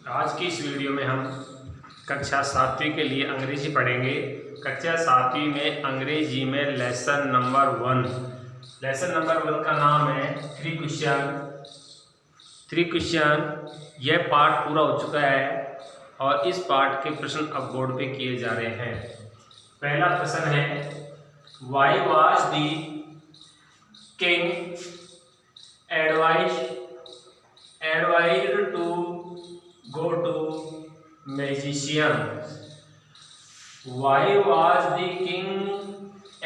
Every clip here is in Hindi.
आज की इस वीडियो में हम कक्षा 7वीं के लिए अंग्रेजी पढ़ेंगे। कक्षा 7वीं में अंग्रेजी में लेसन नंबर 1। लेसन नंबर 1 का नाम है 3 क्वेश्चन। यह पार्ट पूरा हो चुका है और इस पार्ट के प्रश्न अब बोर्ड पे किए जा रहे हैं। पहला प्रश्न है, why was the king advised to go to magician? Why was the king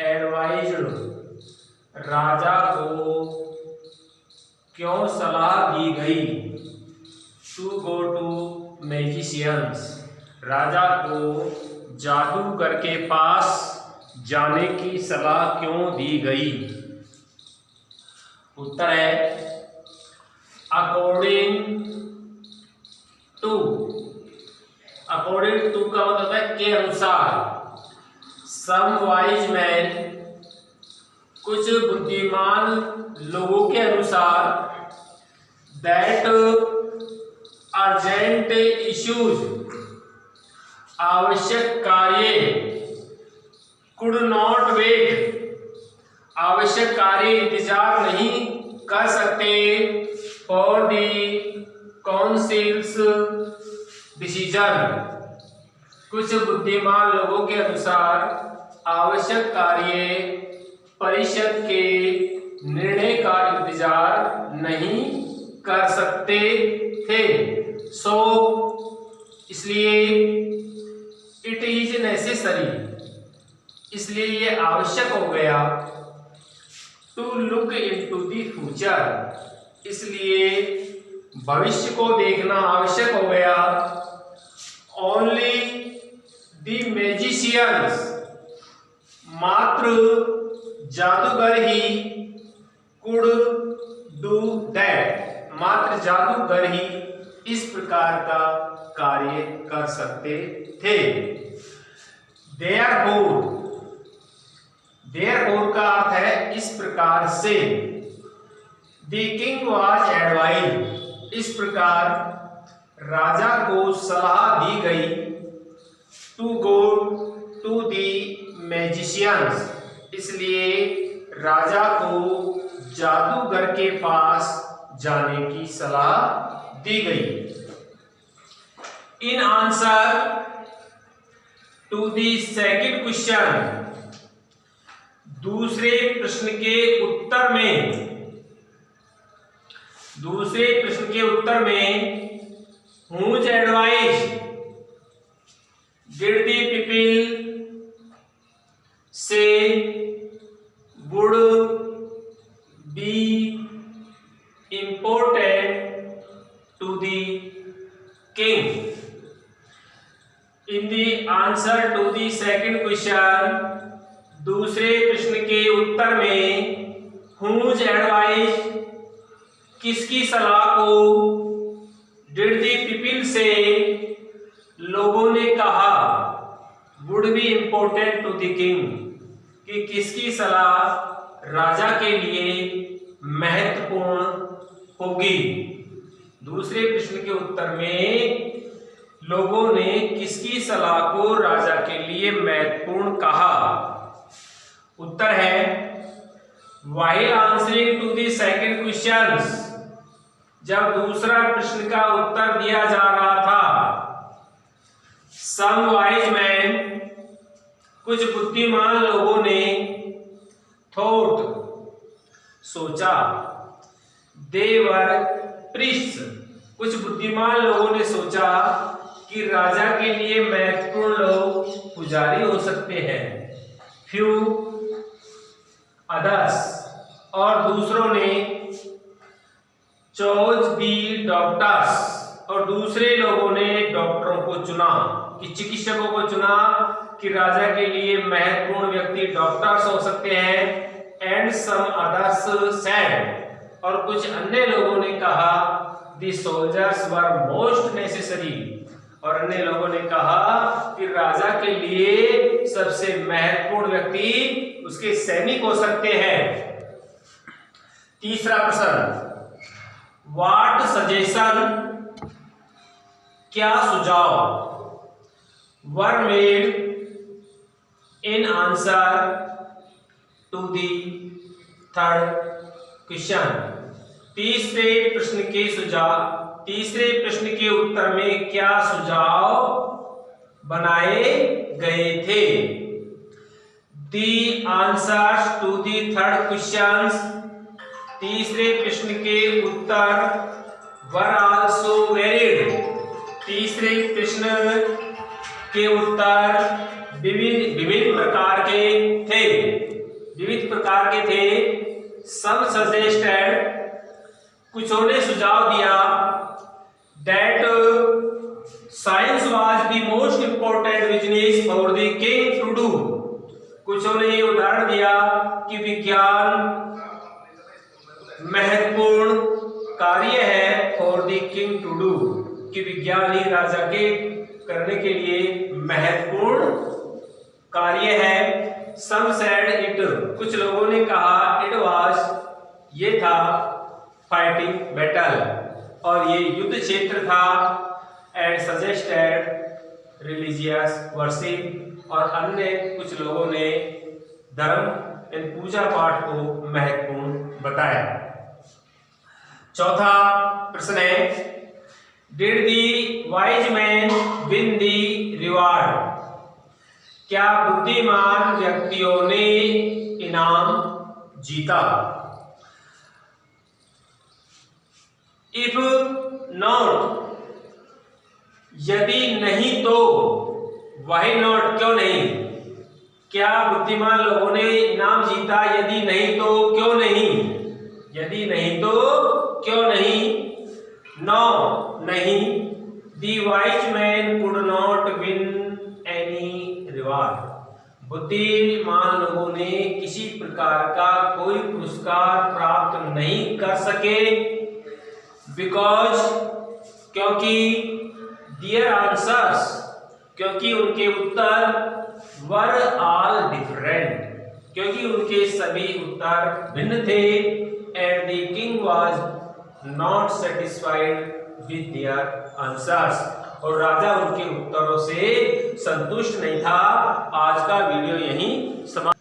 advised? राजा को क्यों सलाह दी गई? To go to magicians, राजा को जादूगर के पास जाने की सलाह क्यों दी गई? उत्तर है अकॉर्डिंग टू का मतलब है के अनुसार। सम वाइज मैन, कुछ बुद्धिमान लोगों के अनुसार, दैट अर्जेंट इश्यूज, आवश्यक कार्य, कुड नॉट वेट, आवश्यक कार्य इंतजार नहीं कर सकते, फॉर द काउंसिल्स डिसीजन। कुछ बुद्धिमान लोगों के अनुसार आवश्यक कार्य परिषद के निर्णय का इंतजार नहीं कर सकते थे। सो इसलिए इट इज नेसेसरी, इसलिए ये आवश्यक हो गया, to look into the future, इसलिए भविष्य को देखना आवश्यक हो गया। ओनली द मैजिशियंस, मात्र जादूगर ही, कुड डू दैट, मात्र जादूगर ही इस प्रकार का कार्य कर सकते थे। देयरफॉर का अर्थ है इस प्रकार से। द किंग वाज एडवाइज्ड, इस प्रकार राजा को सलाह दी गई, to go to the magicians, इसलिए राजा को जादूगर के पास जाने की सलाह दी गई। In answer to the second question, दूसरे प्रश्न के उत्तर में, whose advice did the people say would be important to the king. In the answer to the second question, दूसरे प्रश्न के उत्तर में, हुज एडवाइस, किसकी सलाह को, डिड द पीपल से, लोगों ने कहा, would be important to the king, कि किसकी सलाह राजा के लिए महत्वपूर्ण होगी। दूसरे प्रश्न के उत्तर में लोगों ने किसकी सलाह को राजा के लिए महत्वपूर्ण कहा? उत्तर है while answering to the second questions, जब दूसरा प्रश्न का उत्तर दिया जा रहा था, सम वाइज मैन, कुछ बुद्धिमान लोगों ने, थॉट, सोचा, दे वर प्रीस्ट्स, कुछ बुद्धिमान लोगों ने सोचा कि राजा के लिए महत्वपूर्ण लोग पुजारी हो सकते हैं, फ्यू अदर्स, और दूसरों ने, चोज दी डॉक्टर्स, और दूसरे लोगों ने डॉक्टरों को चुना, कि चिकित्सकों को चुना कि राजा के लिए महत्वपूर्ण व्यक्ति डॉक्टर्स हो सकते हैं। एंड सम अदर्स सेड, और कुछ अन्य लोगों ने कहा, the soldiers were most necessary, और अन्य लोगों ने कहा कि राजा के लिए सबसे महत्वपूर्ण व्यक्ति उसके सैनिक हो सकते हैं। तीसरा प्रश्न, व्हाट सजेशन क्या सुझाव were made in answer to the third question. तीसरे प्रश्न के उत्तर में क्या सुझाव बनाए गए थे? The answers to the third question, तीसरे प्रश्न के उत्तर वर आल्सो वेरिड, तीसरे प्रश्न के उत्तर विविध प्रकार के थे। सम सजेस्टेड, कुछों ने सुझाव दिया, that science was the most important business for the king to do, कुछों ने ये उदाहरण दिया कि विज्ञान महत्वपूर्ण कार्य है for the king to do, कि विज्ञान ही राजा के करने के लिए महत्वपूर्ण कार्य है। सम सेड इट, कुछ लोगों ने कहा इट वाज, ये था फाइटिंग बैटल, और ये युद्ध क्षेत्र था। एंड सजेस्टेड रिलीजियस वर्शिप, और अन्य कुछ लोगों ने धर्म एवं पूजा पाठ को महत्वपूर्ण बताया। चौथा प्रश्न है, did the wise man win the reward, क्या बुद्धिमान व्यक्तियों ने इनाम जीता? इफ नॉट, यदि नहीं तो, व्हाई नॉट, क्यों नहीं? क्या बुद्धिमान लोगों ने इनाम जीता? यदि नहीं तो क्यों नहीं? यदि नहीं तो क्यों नहीं? नो, नहीं। The wise man could not win any reward, बुद्धिमान लोगों ने किसी प्रकार का कोई पुरस्कार प्राप्त नहीं कर सके। बिकॉज, क्योंकि, दियर आंसर्स, क्योंकि उनके उत्तर वर ऑल डिफरेंट, क्योंकि उनके सभी उत्तर भिन्न थे। And the king was not satisfied with their answers, और राजा उनके उत्तरों से संतुष्ट नहीं था। आज का वीडियो यहीं समाप्त।